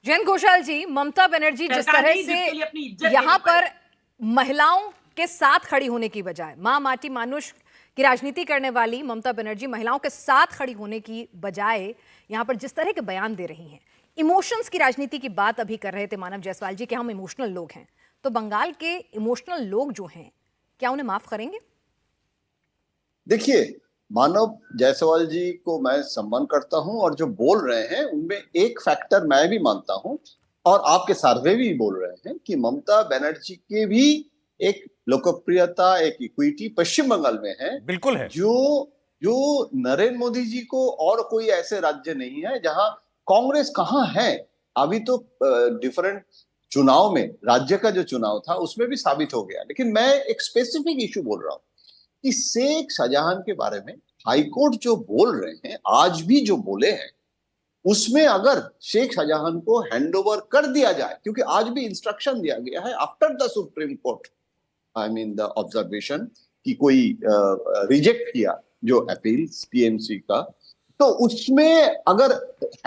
जयंत घोषाल जी, ममता बनर्जी जिस तरह से यहाँ पर महिलाओं के साथ खड़ी होने की बजाय, मां माटी मानुष की राजनीति करने वाली ममता बनर्जी महिलाओं के साथ खड़ी होने की बजाय यहाँ पर जिस तरह के बयान दे रही हैं, इमोशंस की राजनीति की बात अभी कर रहे थे मानव जायसवाल जी कि हम इमोशनल लोग हैं, तो बंगाल के इमोशनल लोग जो हैं क्या उन्हें माफ करेंगे? देखिए, मानव जायसवाल जी को मैं सम्मान करता हूं और जो बोल रहे हैं उनमें एक फैक्टर मैं भी मानता हूं और आपके सर्वे भी बोल रहे हैं कि ममता बनर्जी के भी एक लोकप्रियता, एक इक्विटी पश्चिम बंगाल में है। बिल्कुल है। जो नरेंद्र मोदी जी को और कोई ऐसे राज्य नहीं है जहां कांग्रेस कहां है। अभी तो डिफरेंट चुनाव में, राज्य का जो चुनाव था उसमें भी साबित हो गया। लेकिन मैं एक स्पेसिफिक इशू बोल रहा हूं कि शेख शाहजहां के बारे में हाईकोर्ट जो बोल रहे हैं, आज भी जो बोले हैं, उसमें अगर शेख शाहजहां को हैंडओवर कर दिया जाए, क्योंकि आज भी इंस्ट्रक्शन दिया गया है after the supreme court, I mean the observation, कि कोई रिजेक्ट किया जो अपील पीएमसी का, तो उसमें अगर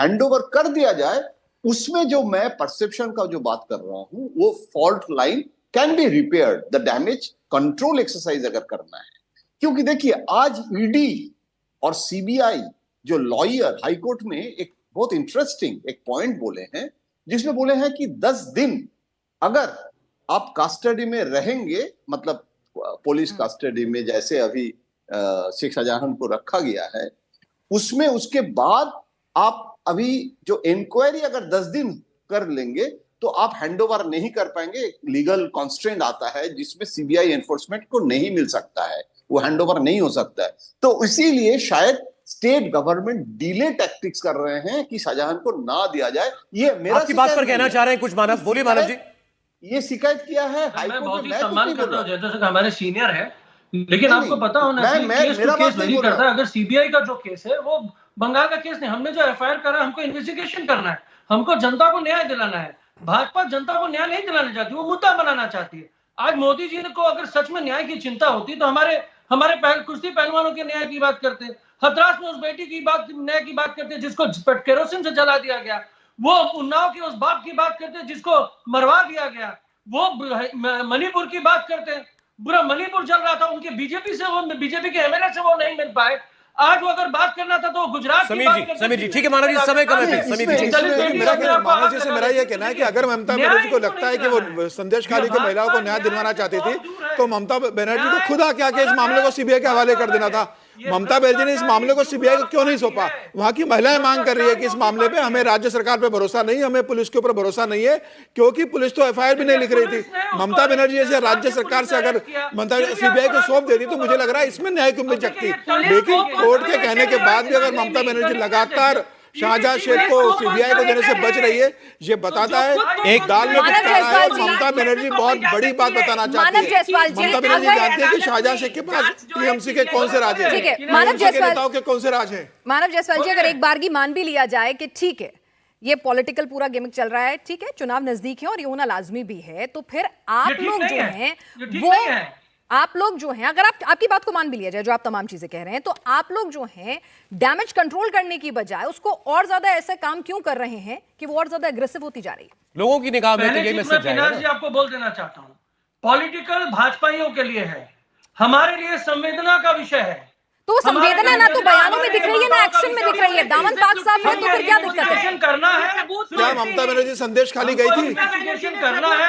हैंडओवर कर दिया जाए, उसमें जो मैं परसेप्शन का जो बात कर रहा हूं, वो fault line can be repaired, the damage control exercise अगर करना है। क्योंकि देखिए, आज ईडी और सीबीआई जो लॉयर हाईकोर्ट में एक बहुत इंटरेस्टिंग एक पॉइंट बोले हैं, जिसमें बोले हैं कि 10 दिन अगर आप कस्टडी में रहेंगे, मतलब पुलिस कस्टडी में जैसे अभी शेख शाहजहां को रखा गया है, उसमें उसके बाद आप अभी जो इंक्वायरी अगर 10 दिन कर लेंगे तो आप हैंडओवर नहीं कर पाएंगे। लीगल कॉन्स्ट्रेंट आता है जिसमें सीबीआई एनफोर्समेंट को नहीं मिल सकता है, वो हैंडओवर नहीं हो सकता है। तो इसीलिए शायद स्टेट गवर्नमेंट डिले टैक्टिक्स कर रहे हैं कि शाहजहां को ना दिया जाए। ये मेरा आपकी बात पर कहना चाह रहे हैं कुछ मानव, बोलिए मानव जी। ये शिकायत किया है मैं बहुत ही सम्मान करता हूं, जैसे हमारे सीनियर है, लेकिन आपको पता होना चाहिए केस वेरी करता है। अगर सीबीआई का जो केस है वो बंगाल का केस नहीं, हमने जो एफआईआर करा, हमको इन्वेस्टिगेशन करना है, हमको जनता को न्याय दिलाना है। भाजपा जनता को न्याय नहीं दिलाना चाहती, वो मुद्दा बनाना चाहती है। आज मोदी जी को अगर सच में न्याय की चिंता होती तो हमारे कुश्ती पहलवानों के न्याय की बात करते, हथरास में उस बेटी की बात, न्याय की बात करते जिसको केरोसिन से जला दिया गया, वो उन्नाव के उस बाप की बात करते जिसको मरवा दिया गया, वो मणिपुर की बात करते, पूरा मणिपुर चल रहा था, उनके बीजेपी के एमएलए से वो नहीं मिल पाए। आज वो अगर बात करना था तो गुजरात की बात करते। समीर जी ठीक है, मानव जी समय कम है। समीर जी, मानव जी से मेरा ये कहना है कि अगर ममता बनर्जी को लगता है कि वो संदेश खाली की महिलाओं को न्याय दिलवाना चाहती थी, तो ममता बनर्जी को खुद आके इस मामले को सीबीआई के हवाले कर देना था। ममता बनर्जी ने इस मामले को सीबीआई को क्यों नहीं सौंपा? वहां की महिलाएं मांग कर रही है कि इस मामले पे हमें राज्य सरकार पे भरोसा नहीं, हमें पुलिस के ऊपर भरोसा नहीं है, क्योंकि पुलिस तो एफआईआर भी नहीं लिख रही थी। ममता बनर्जी जैसे राज्य सरकार से अगर सीबीआई को सौंप देती तो मुझे लग रहा है इसमें न्याय की उम्मीद जगती। लेकिन कोर्ट के कहने के बाद भी अगर ममता बनर्जी लगातार शाहजहां शेख को सीबीआई को देने से बच रही है, ये बताता है एक दाल में कुछ काला है। ममता बनर्जी बहुत बड़ी बात बताना चाहती है। ममता बनर्जी जानती है कि शाहजहां शेख के पास टीएमसी के कौन से राज है, मानव जायसवाल के कौन से राज है। मानव जायसवाल जी, अगर एक बारगी मान भी लिया जाए कि ठीक है, ये पॉलिटिकल पूरा गिमिक चल रहा है, ठीक है, चुनाव नजदीक है और ये होना लाजमी भी है, तो फिर आप लोग जो हैं वो, आप लोग जो हैं, अगर आपकी बात को मान भी लिया जाए जो आप तमाम चीजें कह रहे हैं, तो आप लोग जो हैं डैमेज कंट्रोल करने की बजाय उसको और ज्यादा ऐसे काम क्यों कर रहे हैं कि वो और ज्यादा एग्रेसिव होती जा रही है? लोगों की निगाह में तो ये मैसेज जाएगा ना। आपको बोल देना चाहता हूं, पॉलिटिकल भाजपाइयों के लिए है, हमारे लिए संवेदना का विषय है। तो संवेदना ना तो बयानों में दिख रही है ना एक्शन में दिख रही है। दामन पाक साफ है तो फिर क्या दिक्कत है? करना है, क्या ममता बनर्जी संदेश खाली गई थी? करना है,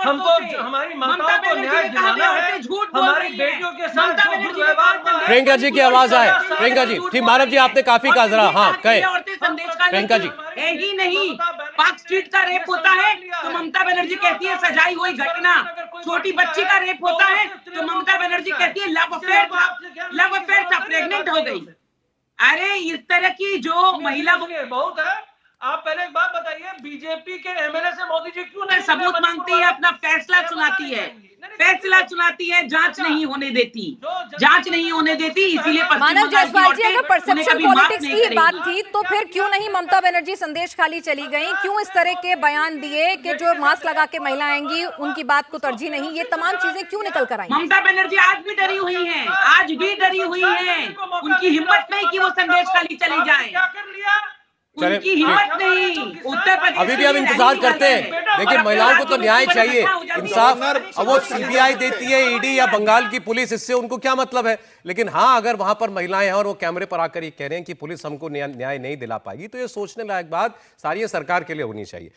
हमको हमारी माताओं को न्याय दिलाना है, हमारी बेटियों के साथ जो दुर्व्यवहार। प्रियंका जी की आवाज आए। प्रियंका जी ठीक, मानव जी आपने काफी कहा, जरा हाँ कहे प्रियंका जी। ही नहीं, पार्क स्ट्रीट का रेप होता है तो ममता बनर्जी कहती है सजाई हुई घटना, छोटी बच्ची का रेप होता है तो ममता बनर्जी कहती है लव अफेयर था, प्रेग्नेंट हो गई। अरे इस तरह की जो महिला बहुत है। आप पहले एक बात बताइए, बीजेपी के एमएलए से मोदी जी क्यों नहीं सबूत मांगती है, अपना फैसला सुनाती है, जांच नहीं होने देती, इसीलिए मानव जायसवाल जी, अगर परसेप्शन पॉलिटिक्स की बात थी तो फिर क्यों नहीं ममता बनर्जी संदेश खाली चली गई? क्यों इस तरह के बयान दिए कि जो मास्क लगा के महिला आएंगी उनकी बात को तरजीह नहीं? ये तमाम चीजें क्यों निकल कर आई? ममता बनर्जी आज भी डरी हुई है, उनकी हिम्मत नहीं कि वो संदेश खाली चली जाए। चले, उनकी हिम्मत नहीं। उत्तर प्रदेश अभी भी हम इंतजार करते हैं। देखिए, महिलाओं को तो न्याय चाहिए, इंसाफ। अब वो सीबीआई देती है, ईडी या बंगाल की पुलिस, इससे उनको क्या मतलब है? लेकिन हाँ, अगर वहां पर महिलाएं हैं और वो कैमरे पर आकर ये कह रहे हैं कि पुलिस हमको न्याय नहीं दिला पाएगी, तो ये सोचने लायक बात सारी सरकार के लिए होनी चाहिए।